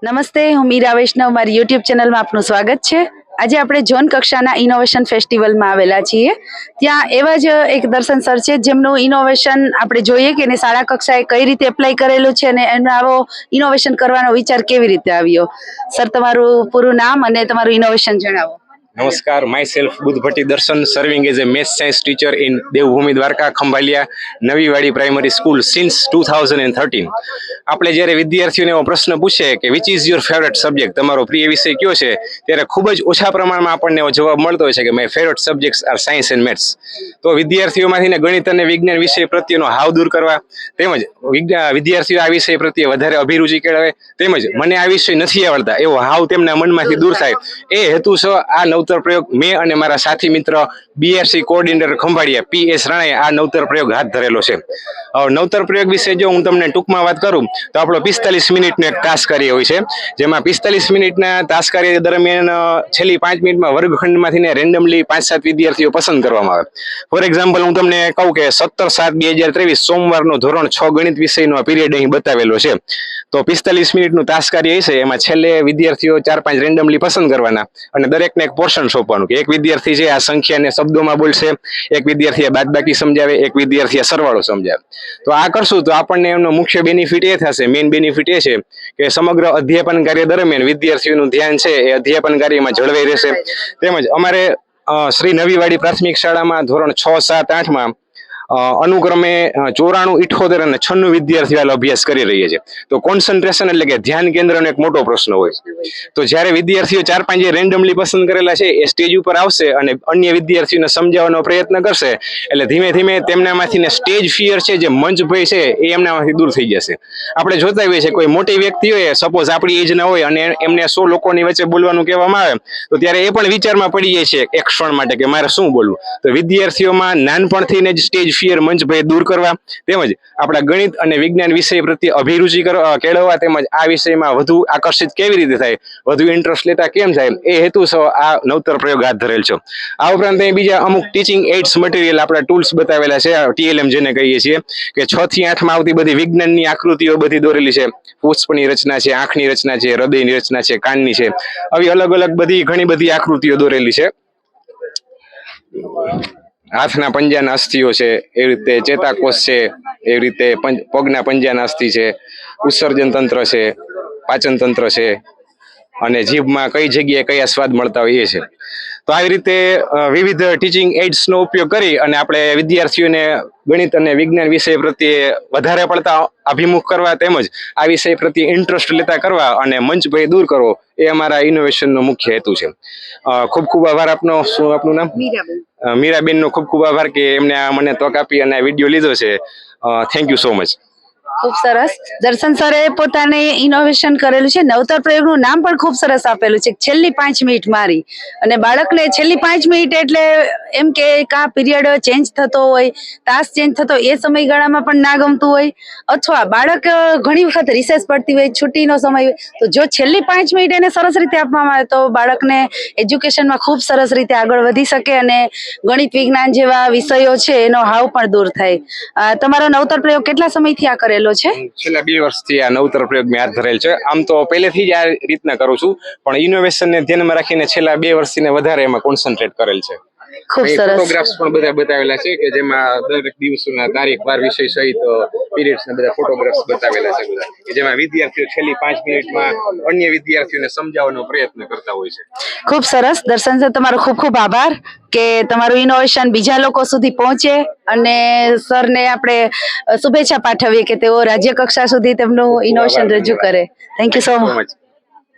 નમસ્તે, હું મીરા વૈષ્ણવ, મારી યુટ્યુબ ચેનલમાં આપનું સ્વાગત છે। આજે આપણે ઝોન કક્ષાના ઇનોવેશન ફેસ્ટિવલમાં આવેલા છીએ। ત્યાં એવા જ એક દર્શન સર છે જેમનું ઇનોવેશન આપણે જોઈએ કે એને શાળા કક્ષાએ કઈ રીતે એપ્લાય કરેલું છે અને એનો આવો ઇનોવેશન કરવાનો વિચાર કેવી રીતે આવ્યો। સર, તમારું પૂરું નામ અને તમારું ઇનોવેશન જણાવો। નમસ્કાર, my self Buddh Bhatti Darshan, serving as a math science teacher in Devbhumi Dwarka Khambhaliya Navivadi primary school since 2013। આપણે જ્યારે વિદ્યાર્થીઓને એવો પ્રશ્ન પૂછે કે which is your favourite subject, તમારો પ્રિય વિષય કયો છે, ત્યારે ખૂબ જ ઓછા પ્રમાણમાં આપણને એવો જવાબ મળતો હોય છે કે my favourite subjects are science and maths. તો વિદ્યાર્થીઓમાંથીને ગણિત અને વિજ્ઞાન વિષય પ્રત્યેનો હાવ દૂર કરવા, તેમજ વિદ્યાર્થીઓ આ વિષય પ્રત્યે વધારે અભિરુચિ કેળવે, તેમજ મને આ વિષય નથી આવડતા એવો હાવ તેમના મનમાંથી દૂર થાય, એ હેતુસર આ નવતર પ્રયોગ મેં અને મારા સાથી મિત્ર બીઆરસી કોઓર્ડિનેટર ખંભાળિયા પીએસ રાણાએ આ નવતર પ્રયોગ હાથ ધરેલો છે। નવતર પ્રયોગ વિશે જો હું તમને ટૂંકમાં વાત કરું તો આપણો 45 મિનિટનો એક તાસ કાર્ય હોય છે, જેમાં 45 મિનિટના તાસ કાર્ય દરમિયાન છેલ્લી 5 મિનિટમાં વર્ગખંડમાંથી રેન્ડમલી 5-7 વિદ્યાર્થીઓ પસંદ કરવામાં આવે। ફોર એક્ઝામ્પલ હું તમને કહું કે 17/7/2023 સોમવારનો ધોરણ 6 ગણિત વિષયનો પીરિયડ અહીં બતાવેલો છે। તો 45 મિનિટનું તાસ કાર્ય છે, એમાં છેલ્લે વિદ્યાર્થીઓ 4-5 રેન્ડમલી પસંદ કરવાના અને દરેકને એક પોર્શન સોંપવાનું કે એક વિદ્યાર્થી છે આ સંખ્યાને શબ્દોમાં બોલશે, એક વિદ્યાર્થી બાદબાકી સમજાવે, એક વિદ્યાર્થી સરવાળો સમજાવે। તો આ કરશું તો આપણને એમનો મુખ્ય બેનિફિટ એ થશે, મેઇન બેનિફિટ એ છે કે સમગ્ર અધ્યાપન કાર્ય દરમિયાન વિદ્યાર્થીઓનું ધ્યાન છે એ અધ્યાપન કાર્યમાં જળવાઈ રહેશે। તેમજ અમારે શ્રી નવીવાડી પ્રાથમિક શાળામાં ધોરણ 6, 7, 8માં અનુક્રમે 94, 78 અને 96 વિદ્યાર્થીઓ અભ્યાસ કરી રહ્યા છે। તો કોન્સન્ટ્રેશન એટલે કે ધ્યાન કેન્દ્રનો એક મોટો પ્રશ્ન હોય છે। તો જ્યારે વિદ્યાર્થીઓ 4-5 રેન્ડમલી પસંદ કરેલા છે એ સ્ટેજ ઉપર આવશે અને અન્ય વિદ્યાર્થીઓને સમજાવવાનો પ્રયત્ન કરશે, એટલે ધીમે ધીમે તેમનામાંથી સ્ટેજ ફિયર છે, જે મંચ ભય છે, એ એમનામાંથી દૂર થઈ જશે। આપણે જોતા હોઈએ છીએ કોઈ મોટી વ્યક્તિ હોય, સપોઝ આપણી એજના હોય અને એમને 100 લોકોની વચ્ચે બોલવાનું કહેવામાં આવે તો ત્યારે એ પણ વિચારમાં પડી જાય છે એક ક્ષણ માટે કે મારે શું બોલવું। તો વિદ્યાર્થીઓમાં નાનપણથી જ સ્ટેજ ફિયર મંચ ભય દૂર કરવા, તેમજ આપણા ગણિત અને વિજ્ઞાન વિષય પ્રત્યે અભિરુચિ કેળવવા, તેમજ આ વિષયમાં વધુ આકર્ષિત કેવી રીતે થાય, વધુ ઇન્ટરેસ્ટ લેતા કેમ થાય, એ હેતુસર આ નવતર પ્રયોગ હાથ ધરેલ છે। આ ઉપરાંત બીજા અમુક ટીચિંગ એડ્સ મટીરિયલ આપણા ટૂલ્સ બતાવેલા છે, ટીએલએમ જેને કહીએ છીએ, કે 6 થી 8માં આવતી બધી વિજ્ઞાનની આકૃતિઓ બધી દોરેલી છે। પુષ્પની રચના છે, આંખની રચના છે, હૃદયની રચના છે, કાનની છે, આવી અલગ અલગ બધી ઘણી બધી આકૃતિઓ દોરેલી છે। હાથના પંજાના અસ્થિઓ છે, એવી રીતે ચેતાકોષ છે, એવી રીતે પગના પંજાના અસ્થિ છે, ઉત્સર્જન તંત્ર છે, પાચન તંત્ર છે, અને જીભમાં કઈ જગ્યાએ કયા સ્વાદ મળતા હોય એ છે। તો આવી રીતે વિવિધ ટીચિંગ એડ્સનો ઉપયોગ કરી અને આપણે વિદ્યાર્થીઓને ગણિત અને વિજ્ઞાન વિષય પ્રત્યે વધારે પડતા અભિમુખ કરવા, તેમજ આ વિષય પ્રત્યે ઇન્ટરેસ્ટ લેતા કરવા અને મંચ ભય દૂર કરવો, એ અમારા ઇનોવેશનનો મુખ્ય હેતુ છે। ખૂબ ખૂબ આભાર આપનો। શું આપનું નામ? મીરાબેનનો ખૂબ ખૂબ આભાર કે એમને મને તક આપી અને આ વિડીયો લીધો છે। Thank you so much. ખૂબ સરસ। દર્શન સરે પોતાને ઇનોવેશન કરેલું છે। નવતર પ્રયોગનું નામ પણ ખૂબ સરસ આપેલું છે, છેલ્લી 5 મિનિટ મારી, અને બાળકને છેલ્લી 5 મિનિટ એટલે એમ કે કા પીરિયડ ચેન્જ થતો હોય, તાસ ચેન્જ થતો, એ સમયગાળામાં પણ ના ગમતું હોય, અથવા બાળક ઘણી વખત રિસેસ પડતી હોય, છુટ્ટીનો સમય હોય, તો જો છેલ્લી 5 મિનિટ એને સરસ રીતે આપવામાં આવે તો બાળકને એજ્યુકેશનમાં ખૂબ સરસ રીતે આગળ વધી શકે અને ગણિત વિજ્ઞાન જેવા વિષયો છે એનો હાવ પણ દૂર થાય। તમારો નવતર પ્રયોગ કેટલા સમયથી આ કરેલો છે? છેલ્લા 2 વર્ષથી આ નવતર પ્રયોગ મેં હાથ ધરેલ છે। આમ તો પહેલેથી જ આ રીતના કરું છું, પણ ઇનોવેશનને ધ્યાનમાં રાખીને છેલ્લા 2 વર્ષથી વધારે એમાં કોન્સન્ટ્રેટ કરેલ છે। ખૂબ સરસ। ફોટોગ્રાફ્સ પણ બધા બતાવેલા છે કે જેમાં દરેક દિવસોના તારીખ, વાર, વિષય સહિત પીરિયડ્સ ના બધા ફોટોગ્રાફ્સ બતાવેલા છે બધા, કે જેમાં વિદ્યાર્થીઓ છેલ્લી 5 મિનિટમાં અન્ય વિદ્યાર્થીઓને સમજાવવાનો પ્રયત્ન કરતા હોય છે। ખૂબ સરસ। દર્શન સર, તમારો ખૂબ ખૂબ આભાર કે તમારું ઇનોવેશન બીજા લોકો સુધી પહોંચે, અને સરને આપણે શુભેચ્છા પાઠવીએ કે તેઓ રાજ્ય કક્ષા સુધી તેમનું ઇનોવેશન રજૂ કરે। Thank you so much.